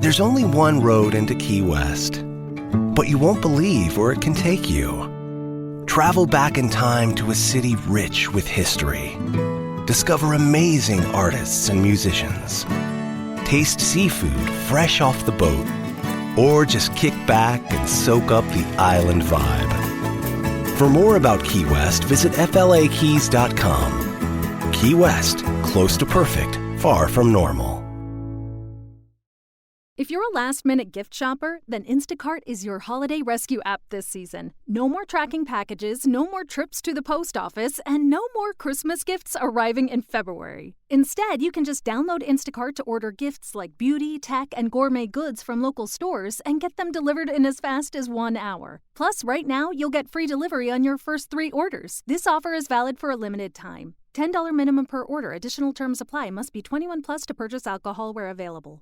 There's only one road into Key West, but you won't believe where it can take you. Travel back in time to a city rich with history. Discover amazing artists and musicians. Taste seafood fresh off the boat, or just kick back and soak up the island vibe. For more about Key West, visit flakeys.com. Key West, close to perfect, far from normal. If you're a last-minute gift shopper, then Instacart is your holiday rescue app this season. No more tracking packages, no more trips to the post office, and no more Christmas gifts arriving in February. Instead, you can just download Instacart to order gifts like beauty, tech, and gourmet goods from local stores and get them delivered in as fast as 1 hour. Plus, right now, you'll get free delivery on your first 3 orders. This offer is valid for a limited time. $10 minimum per order. Additional terms apply. Must be 21 plus to purchase alcohol where available.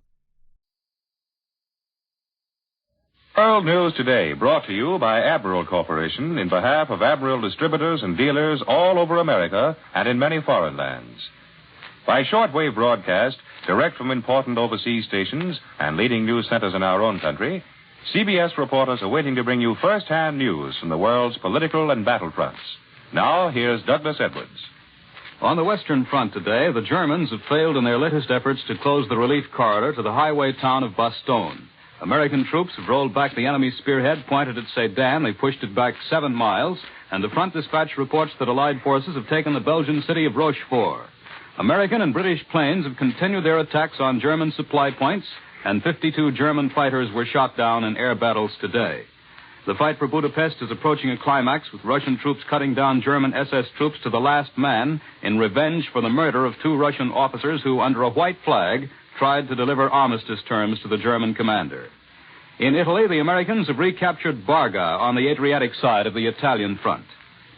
World News Today, brought to you by Admiral Corporation in behalf of Admiral distributors and dealers all over America and in many foreign lands. By shortwave broadcast, direct from important overseas stations and leading news centers in our own country, CBS reporters are waiting to bring you first-hand news from the world's political and battle fronts. Now, here's Douglas Edwards. On the Western Front today, the Germans have failed in their latest efforts to close the relief corridor to the highway town of Bastogne. American troops have rolled back the enemy spearhead pointed at Sedan. They pushed it back 7 miles, and the front dispatch reports that Allied forces have taken the Belgian city of Rochefort. American and British planes have continued their attacks on German supply points, and 52 German fighters were shot down in air battles today. The fight for Budapest is approaching a climax, with Russian troops cutting down German SS troops to the last man in revenge for the murder of 2 Russian officers who, under a white flag, tried to deliver armistice terms to the German commander. In Italy, the Americans have recaptured Barga on the Adriatic side of the Italian front.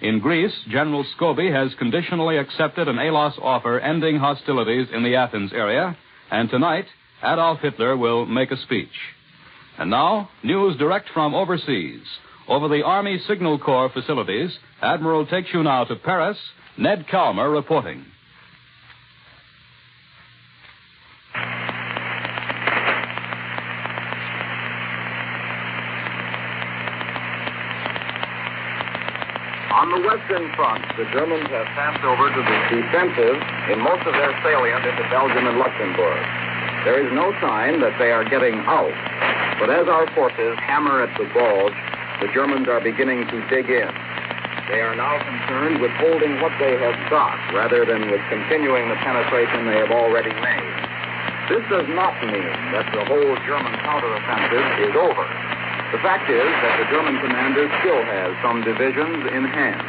In Greece, General Scobie has conditionally accepted an ALOS offer ending hostilities in the Athens area, and tonight, Adolf Hitler will make a speech. And now, news direct from overseas. Over the Army Signal Corps facilities, Admiral takes you now to Paris. Ned Calmer reporting. On the Western Front, the Germans have passed over to the defensive in most of their salient into Belgium and Luxembourg. There is no sign that they are getting out. But as our forces hammer at the bulge, the Germans are beginning to dig in. They are now concerned with holding what they have got rather than with continuing the penetration they have already made. This does not mean that the whole German counteroffensive is over. The fact is that the German commander still has some divisions in hand.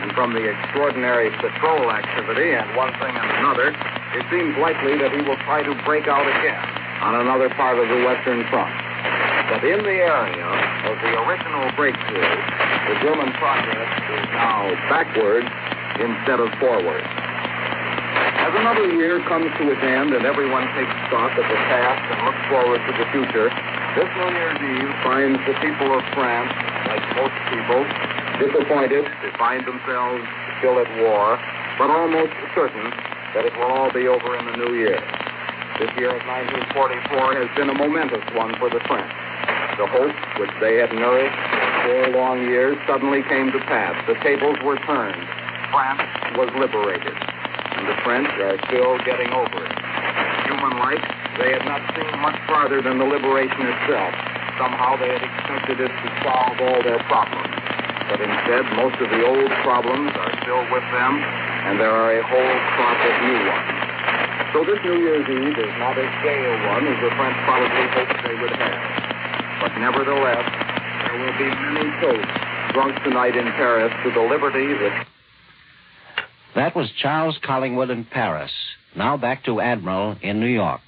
And from the extraordinary patrol activity and one thing and another, it seems likely that he will try to break out again on another part of the Western Front. But in the area of the original breakthrough, the German progress is now backward instead of forward. As another year comes to its end and everyone takes stock of the past and looks forward to the future, this New Year's Eve finds the people of France, like most people, disappointed to find themselves still at war, but almost certain that it will all be over in the new year. This year of 1944 has been a momentous one for the French. The hopes which they had nourished for 4 long years suddenly came to pass. The tables were turned. France was liberated. And the French are still getting over it. Human-like, they had not seen much farther than the liberation itself. Somehow they had expected it to solve all their problems. But instead, most of the old problems are still with them, and there are a whole crop of new ones. So this New Year's Eve is not as gay a one as the French probably hoped they would have. But nevertheless, there will be many toasts drunk tonight in Paris to the liberty that... That was Charles Collingwood in Paris. Now back to Admiral in New York.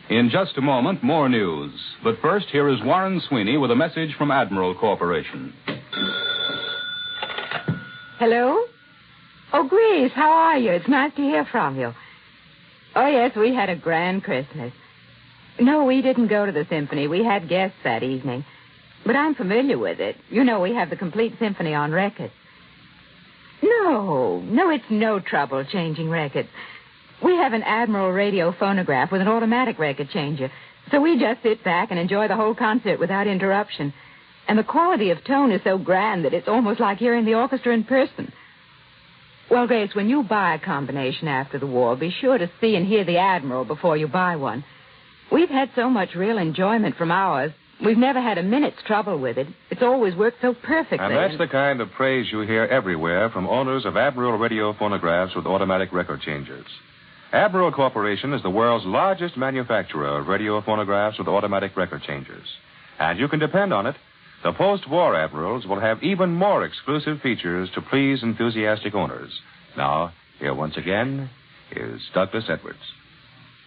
In just a moment, more news. But first, here is Warren Sweeney with a message from Admiral Corporation. Hello? Oh, Grace, how are you? It's nice to hear from you. Oh, yes, we had a grand Christmas. No, we didn't go to the symphony. We had guests that evening. But I'm familiar with it. You know, we have the complete symphony on record. No, it's no trouble changing records. We have an Admiral radio phonograph with an automatic record changer, so we just sit back and enjoy the whole concert without interruption. And the quality of tone is so grand that it's almost like hearing the orchestra in person. Well, Grace, when you buy a combination after the war, be sure to see and hear the Admiral before you buy one. We've had so much real enjoyment from ours. We've never had a minute's trouble with it. It's always worked so perfectly. And that's the kind of praise you hear everywhere from owners of Admiral radio phonographs with automatic record changers. Admiral Corporation is the world's largest manufacturer of radio phonographs with automatic record changers. And you can depend on it. The post-war Admirals will have even more exclusive features to please enthusiastic owners. Now, here once again is Douglas Edwards.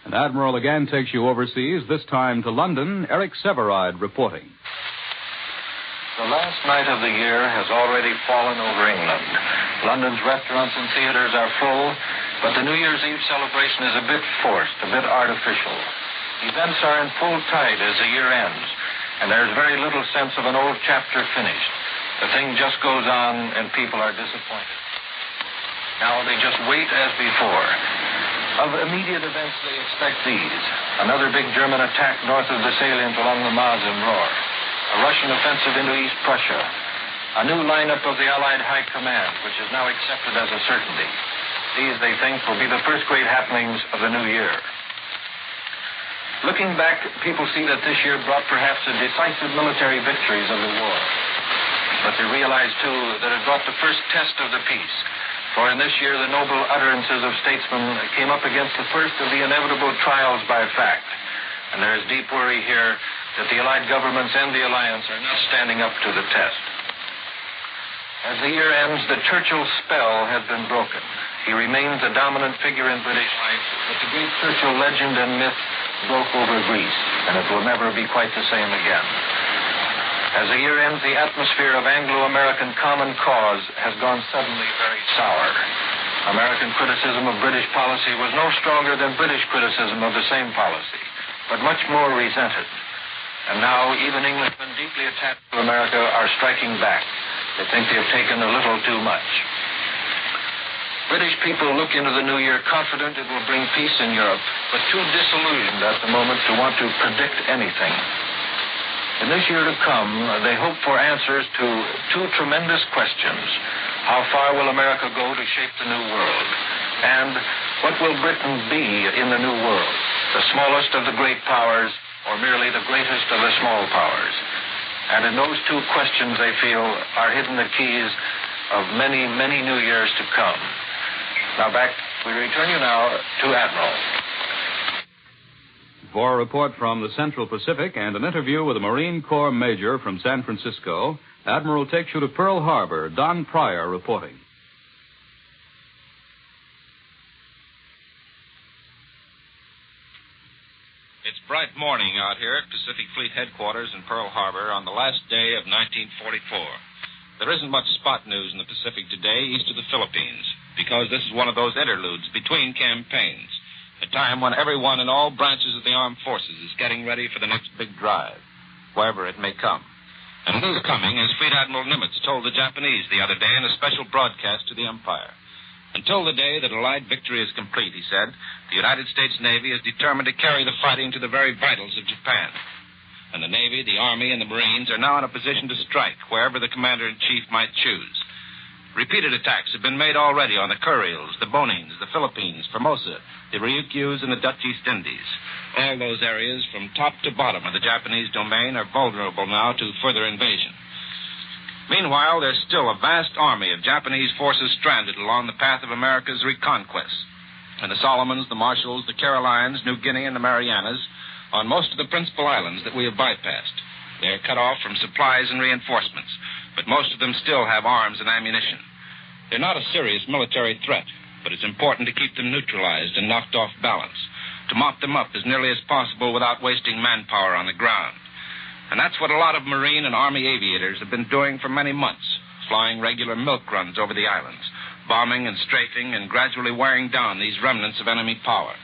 And Admiral again takes you overseas, this time to London. Eric Severide reporting. The last night of the year has already fallen over England. London's restaurants and theaters are full, but the New Year's Eve celebration is a bit forced, a bit artificial. Events are in full tide as the year ends, and there's very little sense of an old chapter finished. The thing just goes on, and people are disappointed. Now they just wait as before. Of immediate events, they expect these. Another big German attack north of the salient along the Maas and Ruhr. A Russian offensive into East Prussia. A new lineup of the Allied High Command, which is now accepted as a certainty. These, they think, will be the first great happenings of the new year. Looking back, people see that this year brought perhaps the decisive military victories of the war. But they realize, too, that it brought the first test of the peace. For in this year, the noble utterances of statesmen came up against the first of the inevitable trials by fact. And there is deep worry here that the Allied governments and the Alliance are not standing up to the test. As the year ends, the Churchill spell has been broken. He remains a dominant figure in British life, but the great Churchill legend and myth broke over Greece, and it will never be quite the same again. As the year ends, the atmosphere of Anglo-American common cause has gone suddenly very sour. American criticism of British policy was no stronger than British criticism of the same policy, but much more resented. And now, even Englishmen deeply attached to America are striking back. They think they have taken a little too much. British people look into the new year confident it will bring peace in Europe, but too disillusioned at the moment to want to predict anything. In this year to come, they hope for answers to two tremendous questions. How far will America go to shape the new world? And what will Britain be in the new world? The smallest of the great powers, or merely the greatest of the small powers? And in those two questions, they feel, are hidden the keys of many, many new years to come. Now we return you now to Admiral. For a report from the Central Pacific and an interview with a Marine Corps major from San Francisco, Admiral takes you to Pearl Harbor. Don Pryor reporting. It's bright morning out here at Pacific Fleet Headquarters in Pearl Harbor on the last day of 1944. There isn't much spot news in the Pacific today east of the Philippines, because this is one of those interludes between campaigns, a time when everyone in all branches of the armed forces is getting ready for the next big drive, wherever it may come. And it is coming, as Fleet Admiral Nimitz told the Japanese the other day in a special broadcast to the Empire. Until the day that Allied victory is complete, he said, the United States Navy is determined to carry the fighting to the very vitals of Japan. And the Navy, the Army, and the Marines are now in a position to strike wherever the Commander-in-Chief might choose. Repeated attacks have been made already on the Kuriles, the Bonines, the Philippines, Formosa, the Ryukyus, and the Dutch East Indies. All those areas from top to bottom of the Japanese domain are vulnerable now to further invasion. Meanwhile, there's still a vast army of Japanese forces stranded along the path of America's reconquest. In the Solomons, the Marshalls, the Carolines, New Guinea, and the Marianas, on most of the principal islands that we have bypassed. They are cut off from supplies and reinforcements, but most of them still have arms and ammunition. They're not a serious military threat, but it's important to keep them neutralized and knocked off balance, to mop them up as nearly as possible without wasting manpower on the ground. And that's what a lot of Marine and Army aviators have been doing for many months, flying regular milk runs over the islands, bombing and strafing and gradually wearing down these remnants of enemy power.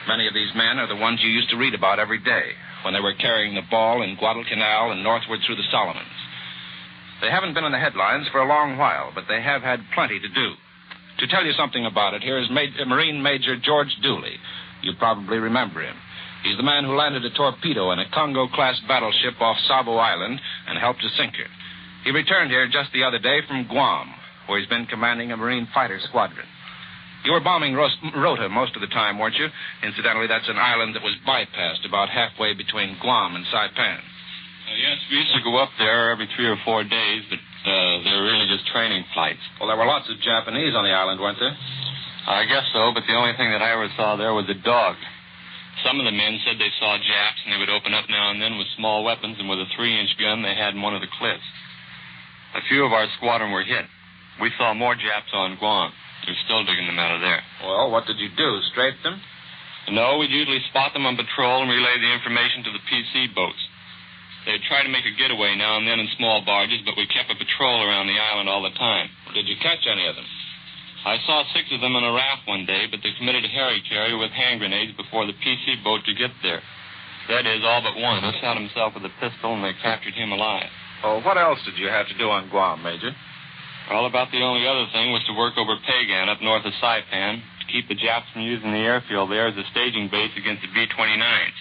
Many of these men are the ones you used to read about every day, when they were carrying the ball in Guadalcanal and northward through the Solomons. They haven't been in the headlines for a long while, but they have had plenty to do. To tell you something about it, here is Marine Major George Dooley. You probably remember him. He's the man who landed a torpedo in a Congo-class battleship off Savo Island and helped to sink her. He returned here just the other day from Guam, where he's been commanding a Marine fighter squadron. You were bombing Rota most of the time, weren't you? Incidentally, that's an island that was bypassed about halfway between Guam and Saipan. Yes, we used to go up there every 3 or 4 days, but they were really just training flights. Well, there were lots of Japanese on the island, weren't there? I guess so, but the only thing that I ever saw there was a dog. Some of the men said they saw Japs, and they would open up now and then with small weapons and with a 3-inch gun they had in one of the cliffs. A few of our squadron were hit. We saw more Japs on Guam. They're still digging them out of there. Well, what did you do? Strafe them? No, we'd usually spot them on patrol and relay the information to the PC boats. They'd try to make a getaway now and then in small barges, but we kept a patrol around the island all the time. Did you catch any of them? I saw 6 of them on a raft one day, but they committed a hara-kiri with hand grenades before the PC boat could get there. That is, all but one. He shot himself with a pistol, and they captured him alive. Oh, what else did you have to do on Guam, Major? Well, about the only other thing was to work over Pagan up north of Saipan to keep the Japs from using the airfield there as a staging base against the B-29s.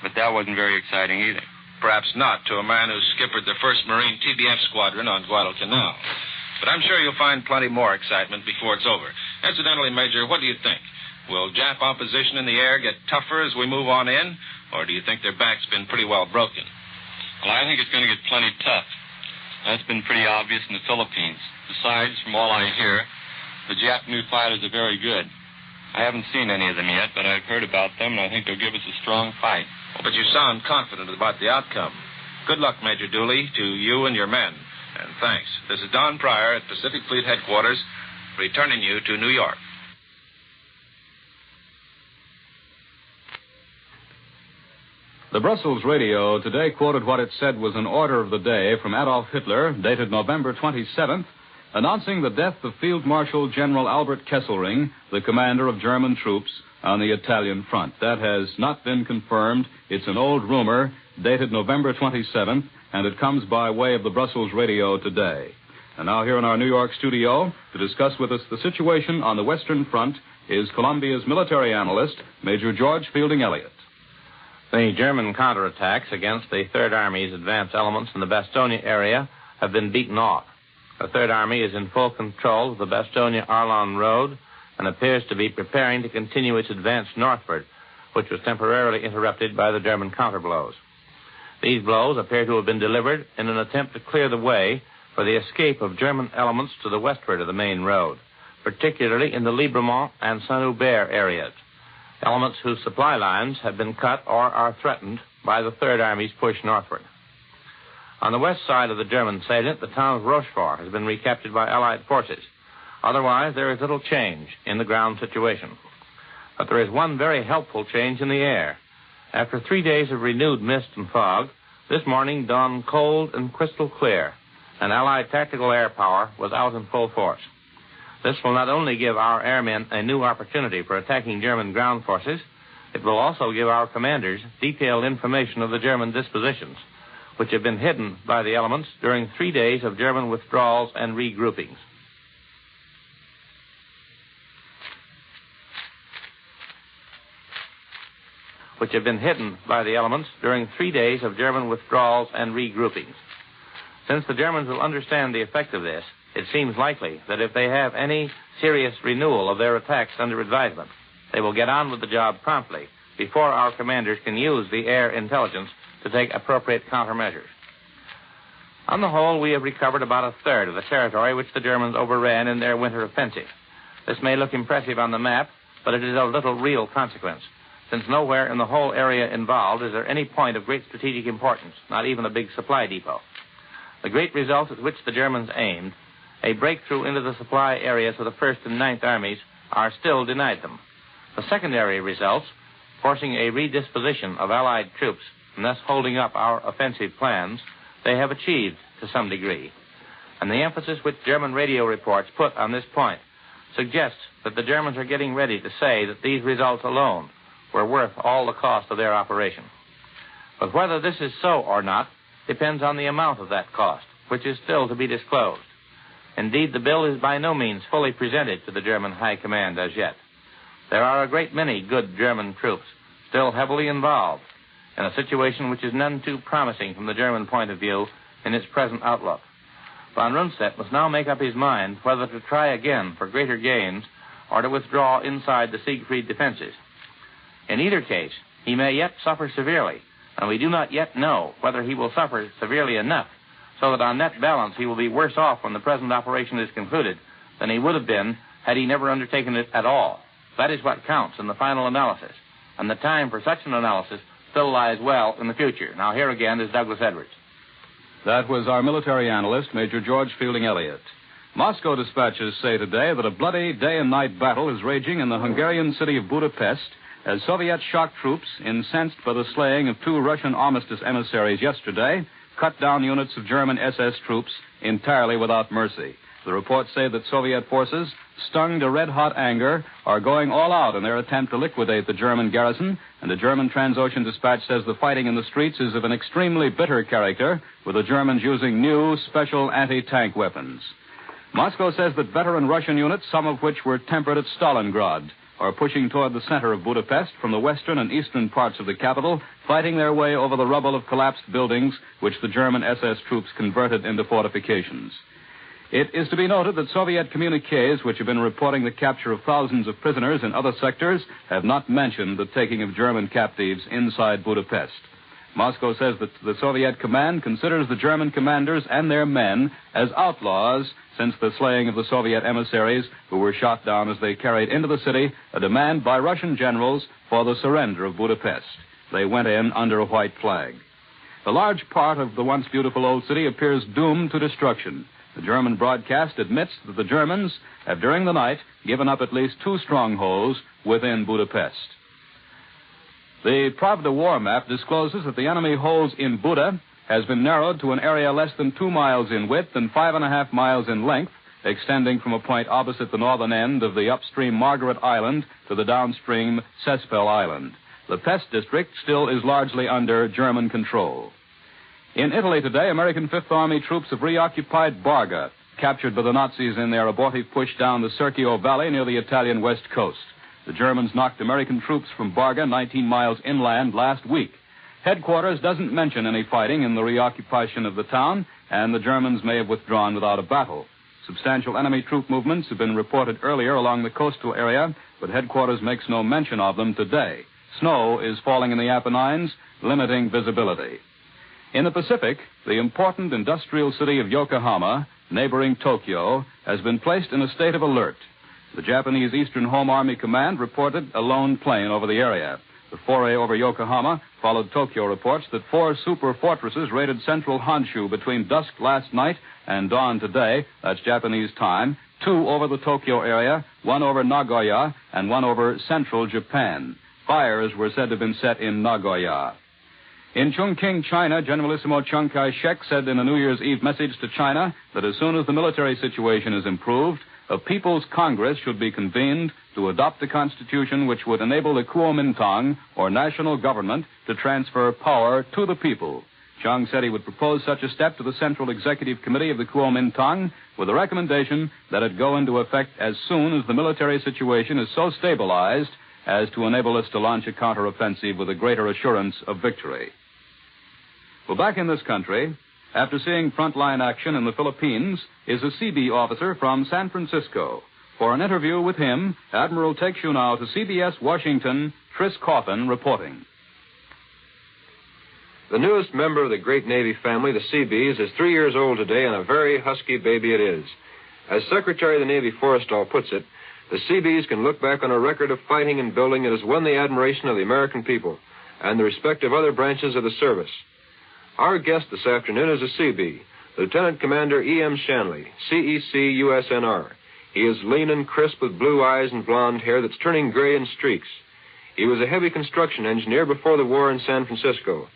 But that wasn't very exciting either. Perhaps not to a man who skippered the 1st Marine TBF squadron on Guadalcanal. But I'm sure you'll find plenty more excitement before it's over. Incidentally, Major, what do you think? Will Jap opposition in the air get tougher as we move on in? Or do you think their back's been pretty well broken? Well, I think it's going to get plenty tough. That's been pretty obvious in the Philippines. Besides, from all I hear, the Jap new fighters are very good. I haven't seen any of them yet, but I've heard about them, and I think they'll give us a strong fight. But you sound confident about the outcome. Good luck, Major Dooley, to you and your men. And thanks. This is Don Pryor at Pacific Fleet Headquarters, returning you to New York. The Brussels radio today quoted what it said was an order of the day from Adolf Hitler, dated November 27th, announcing the death of Field Marshal General Albert Kesselring, the commander of German troops on the Italian front. That has not been confirmed. It's an old rumor, dated November 27th, and it comes by way of the Brussels radio today. And now here in our New York studio to discuss with us the situation on the Western Front is Columbia's military analyst, Major George Fielding Elliott. The German counterattacks against the Third Army's advance elements in the Bastogne area have been beaten off. The Third Army is in full control of the Bastogne-Arlon Road and appears to be preparing to continue its advance northward, which was temporarily interrupted by the German counterblows. These blows appear to have been delivered in an attempt to clear the way for the escape of German elements to the westward of the main road, particularly in the Libremont and Saint-Hubert areas, elements whose supply lines have been cut or are threatened by the Third Army's push northward. On the west side of the German salient, the town of Rochefort has been recaptured by Allied forces. Otherwise, there is little change in the ground situation. But there is one very helpful change in the air. After 3 days of renewed mist and fog, this morning dawned cold and crystal clear, and Allied tactical air power was out in full force. This will not only give our airmen a new opportunity for attacking German ground forces, it will also give our commanders detailed information of the German dispositions, which have been hidden by the elements during 3 days of German withdrawals and regroupings. Since the Germans will understand the effect of this, it seems likely that if they have any serious renewal of their attacks under advisement, they will get on with the job promptly before our commanders can use the air intelligence to take appropriate countermeasures. On the whole, we have recovered about a third of the territory which the Germans overran in their winter offensive. This may look impressive on the map, but it is of little real consequence, since nowhere in the whole area involved is there any point of great strategic importance, not even a big supply depot. The great result at which the Germans aimed, a breakthrough into the supply areas of the 1st and 9th Armies, are still denied them. The secondary results, forcing a redisposition of Allied troops and thus holding up our offensive plans, they have achieved to some degree. And the emphasis which German radio reports put on this point suggests that the Germans are getting ready to say that these results alone were worth all the cost of their operation. But whether this is so or not depends on the amount of that cost, which is still to be disclosed. Indeed, the bill is by no means fully presented to the German High Command as yet. There are a great many good German troops still heavily involved in a situation which is none too promising from the German point of view in its present outlook. Von Rundstedt must now make up his mind whether to try again for greater gains or to withdraw inside the Siegfried defenses. In either case, he may yet suffer severely, and we do not yet know whether he will suffer severely enough so that on net balance he will be worse off when the present operation is concluded than he would have been had he never undertaken it at all. That is what counts in the final analysis, and the time for such an analysis still lies well in the future. Now, here again is Douglas Edwards. That was our military analyst, Major George Fielding Elliott. Moscow dispatches say today that a bloody day and night battle is raging in the Hungarian city of Budapest as Soviet shock troops, incensed by the slaying of 2 Russian armistice emissaries yesterday, cut down units of German SS troops entirely without mercy. The reports say that Soviet forces, stung to red-hot anger, are going all out in their attempt to liquidate the German garrison, and a German Transocean dispatch says the fighting in the streets is of an extremely bitter character, with the Germans using new special anti-tank weapons. Moscow says that veteran Russian units, some of which were tempered at Stalingrad, are pushing toward the center of Budapest from the western and eastern parts of the capital, fighting their way over the rubble of collapsed buildings which the German SS troops converted into fortifications. It is to be noted that Soviet communiques, which have been reporting the capture of thousands of prisoners in other sectors, have not mentioned the taking of German captives inside Budapest. Moscow says that the Soviet command considers the German commanders and their men as outlaws since the slaying of the Soviet emissaries who were shot down as they carried into the city a demand by Russian generals for the surrender of Budapest. They went in under a white flag. A large part of the once beautiful old city appears doomed to destruction. The German broadcast admits that the Germans have during the night given up at least 2 strongholds within Budapest. The Pravda war map discloses that the enemy holds in Buda has been narrowed to an area less than 2 miles in width and 5.5 miles in length, extending from a point opposite the northern end of the upstream Margaret Island to the downstream Sespel Island. The Pest district still is largely under German control. In Italy today, American Fifth Army troops have reoccupied Barga, captured by the Nazis in their abortive push down the Serchio Valley near the Italian west coast. The Germans knocked American troops from Barga 19 miles inland last week. Headquarters doesn't mention any fighting in the reoccupation of the town, and the Germans may have withdrawn without a battle. Substantial enemy troop movements have been reported earlier along the coastal area, but headquarters makes no mention of them today. Snow is falling in the Apennines, limiting visibility. In the Pacific, the important industrial city of Yokohama, neighboring Tokyo, has been placed in a state of alert. The Japanese Eastern Home Army Command reported a lone plane over the area. The foray over Yokohama followed Tokyo reports that 4 super fortresses raided central Honshu between dusk last night and dawn today, that's Japanese time, 2 over the Tokyo area, 1 over Nagoya, and 1 over central Japan. Fires were said to have been set in Nagoya. In Chongqing, China, Generalissimo Chiang Kai-shek said in a New Year's Eve message to China that as soon as the military situation is improved, a People's Congress should be convened to adopt a constitution which would enable the Kuomintang, or national government, to transfer power to the people. Chiang said he would propose such a step to the Central Executive Committee of the Kuomintang with a recommendation that it go into effect as soon as the military situation is so stabilized as to enable us to launch a counteroffensive with a greater assurance of victory. Well, back in this country, after seeing frontline action in the Philippines, is a CB officer from San Francisco. For an interview with him, Admiral takes you now to CBS Washington, Tris Coffin reporting. The newest member of the great Navy family, the Seabees, is 3 years old today, and a very husky baby it is. As Secretary of the Navy Forrestal puts it, the Seabees can look back on a record of fighting and building that has won the admiration of the American people and the respect of other branches of the service. Our guest this afternoon is a Seabee, Lieutenant Commander E.M. Shanley, CEC USNR. He is lean and crisp with blue eyes and blonde hair that's turning gray in streaks. He was a heavy construction engineer before the war in San Francisco.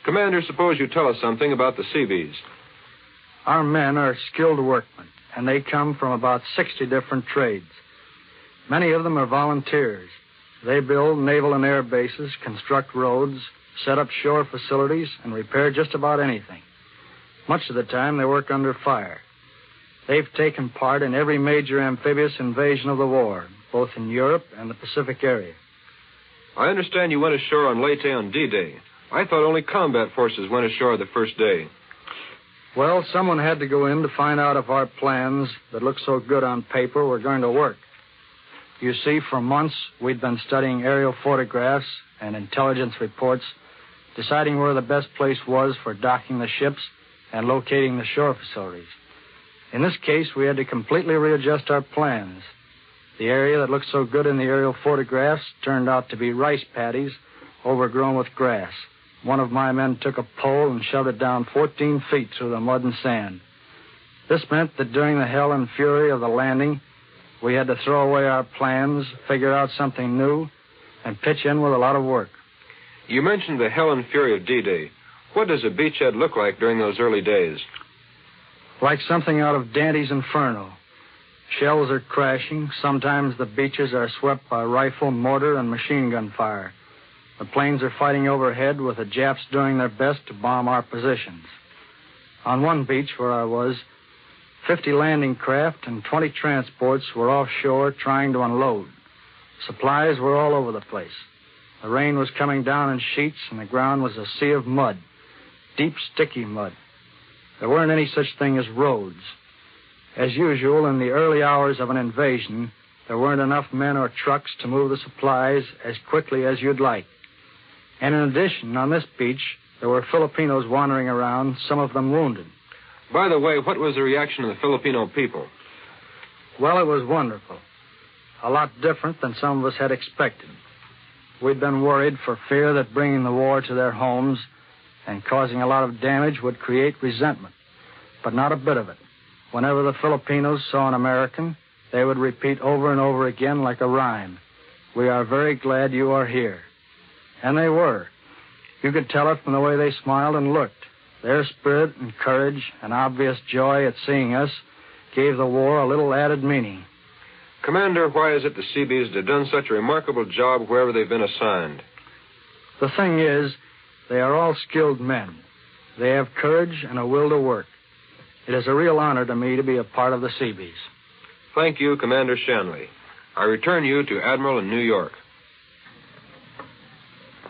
Commander, suppose you tell us something about the Seabees. Our men are skilled workmen, and they come from about 60 different trades. Many of them are volunteers. They build naval and air bases, construct roads, set up shore facilities, and repair just about anything. Much of the time, they work under fire. They've taken part in every major amphibious invasion of the war, both in Europe and the Pacific area. I understand you went ashore on Leyte on D-Day. I thought only combat forces went ashore the first day. Well, someone had to go in to find out if our plans that look so good on paper were going to work. You see, for months, we'd been studying aerial photographs and intelligence reports, deciding where the best place was for docking the ships and locating the shore facilities. In this case, we had to completely readjust our plans. The area that looked so good in the aerial photographs turned out to be rice paddies overgrown with grass. One of my men took a pole and shoved it down 14 feet through the mud and sand. This meant that during the hell and fury of the landing, we had to throw away our plans, figure out something new, and pitch in with a lot of work. You mentioned the hell and fury of D-Day. What does a beachhead look like during those early days? Like something out of Dante's Inferno. Shells are crashing. Sometimes the beaches are swept by rifle, mortar, and machine gun fire. The planes are fighting overhead with the Japs doing their best to bomb our positions. On one beach where I was, 50 landing craft and 20 transports were offshore trying to unload. Supplies were all over the place. The rain was coming down in sheets, and the ground was a sea of mud, deep, sticky mud. There weren't any such thing as roads. As usual, in the early hours of an invasion, there weren't enough men or trucks to move the supplies as quickly as you'd like. And in addition, on this beach, there were Filipinos wandering around, some of them wounded. By the way, what was the reaction of the Filipino people? Well, it was wonderful. A lot different than some of us had expected. We'd been worried for fear that bringing the war to their homes and causing a lot of damage would create resentment. But not a bit of it. Whenever the Filipinos saw an American, they would repeat over and over again like a rhyme, "We are very glad you are here." And they were. You could tell it from the way they smiled and looked. Their spirit and courage and obvious joy at seeing us gave the war a little added meaning. Commander, why is it the Seabees have done such a remarkable job wherever they've been assigned? The thing is, they are all skilled men. They have courage and a will to work. It is a real honor to me to be a part of the Seabees. Thank you, Commander Shanley. I return you to Admiral in New York.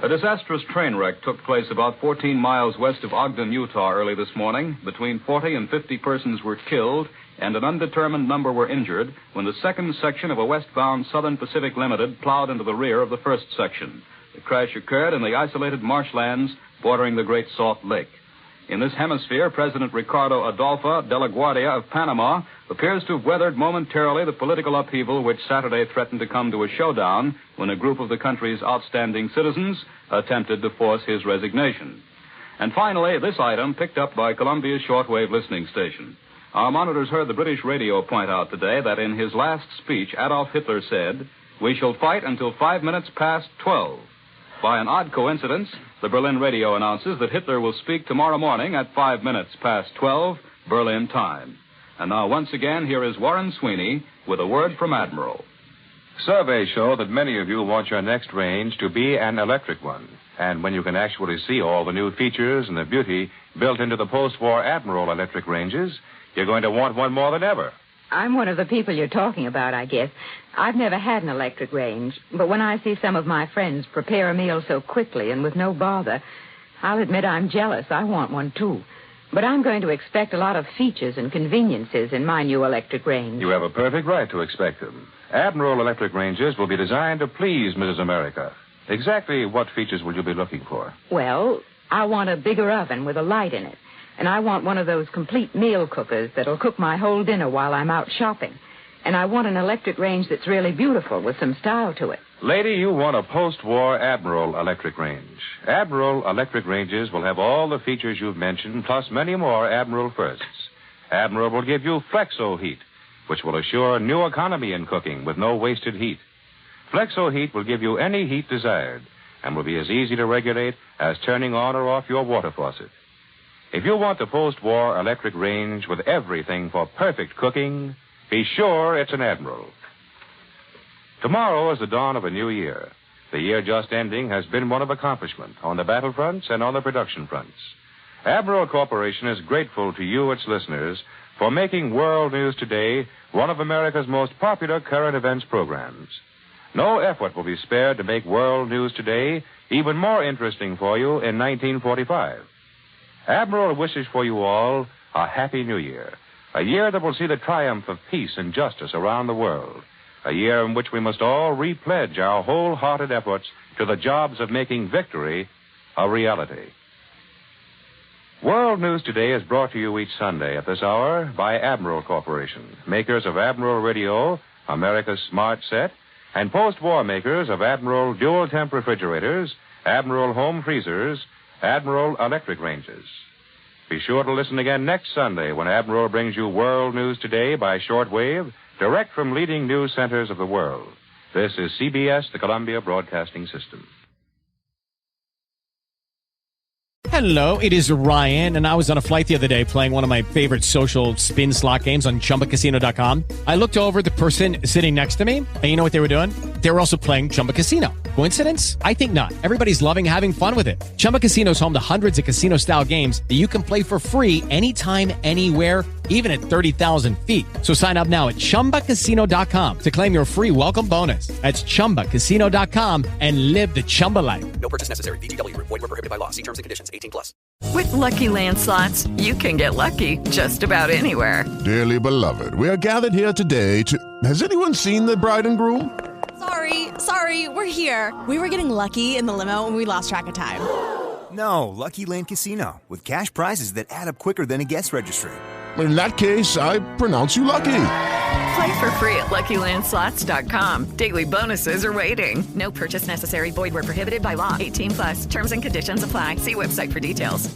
A disastrous train wreck took place about 14 miles west of Ogden, Utah, early this morning. Between 40 and 50 persons were killed, and an undetermined number were injured when the second section of a westbound Southern Pacific Limited plowed into the rear of the first section. The crash occurred in the isolated marshlands bordering the Great Salt Lake. In this hemisphere, President Ricardo Adolfo de la Guardia of Panama appears to have weathered momentarily the political upheaval which Saturday threatened to come to a showdown when a group of the country's outstanding citizens attempted to force his resignation. And finally, this item picked up by Columbia's shortwave listening station. Our monitors heard the British radio point out today that in his last speech, Adolf Hitler said, "We shall fight until 5 minutes past 12. By an odd coincidence, the Berlin radio announces that Hitler will speak tomorrow morning at 5 minutes past 12, Berlin time. And now, once again, here is Warren Sweeney with a word from Admiral. Surveys show that many of you want your next range to be an electric one. And when you can actually see all the new features and the beauty built into the post-war Admiral electric ranges, you're going to want one more than ever. I'm one of the people you're talking about, I guess. I've never had an electric range, but when I see some of my friends prepare a meal so quickly and with no bother, I'll admit I'm jealous. I want one, too. But I'm going to expect a lot of features and conveniences in my new electric range. You have a perfect right to expect them. Admiral electric ranges will be designed to please Mrs. America. Exactly what features will you be looking for? Well, I want a bigger oven with a light in it. And I want one of those complete meal cookers that'll cook my whole dinner while I'm out shopping. And I want an electric range that's really beautiful with some style to it. Lady, you want a post-war Admiral electric range. Admiral electric ranges will have all the features you've mentioned, plus many more Admiral firsts. Admiral will give you Flexo Heat, which will assure new economy in cooking with no wasted heat. Flexo Heat will give you any heat desired and will be as easy to regulate as turning on or off your water faucet. If you want the post-war electric range with everything for perfect cooking, be sure it's an Admiral. Tomorrow is the dawn of a new year. The year just ending has been one of accomplishment on the battlefronts and on the production fronts. Admiral Corporation is grateful to you, its listeners, for making World News Today one of America's most popular current events programs. No effort will be spared to make World News Today even more interesting for you in 1945. Admiral wishes for you all a happy new year, a year that will see the triumph of peace and justice around the world, a year in which we must all repledge our wholehearted efforts to the jobs of making victory a reality. World News Today is brought to you each Sunday at this hour by Admiral Corporation, makers of Admiral Radio, America's Smart Set, and post-war makers of Admiral dual-temp refrigerators, Admiral home freezers, Admiral electric ranges. Be sure to listen again next Sunday when Admiral brings you World News Today by shortwave, direct from leading news centers of the world. This is CBS, the Columbia Broadcasting System. Hello, it is Ryan, and I was on a flight the other day playing one of my favorite social spin slot games on ChumbaCasino.com. I looked over at the person sitting next to me, and you know what they were doing? They were also playing Chumba Casino. Coincidence? I think not. Everybody's loving having fun with it. Chumba Casino is home to hundreds of casino-style games that you can play for free anytime, anywhere, even at 30,000 feet. So sign up now at ChumbaCasino.com to claim your free welcome bonus. That's ChumbaCasino.com and live the Chumba life. No purchase necessary. VGW. Void where prohibited by law. See terms and conditions. 18+. With Lucky Land Slots, you can get lucky just about anywhere. Dearly beloved, we are gathered here today to... Has anyone seen the bride and groom? Sorry, we're here. We were getting lucky in the limo and we lost track of time. No, Lucky Land Casino, with cash prizes that add up quicker than a guest registry. In that case, I pronounce you lucky. Play for free at LuckyLandSlots.com. Daily bonuses are waiting. No purchase necessary. Void where prohibited by law. 18+. Terms and conditions apply. See website for details.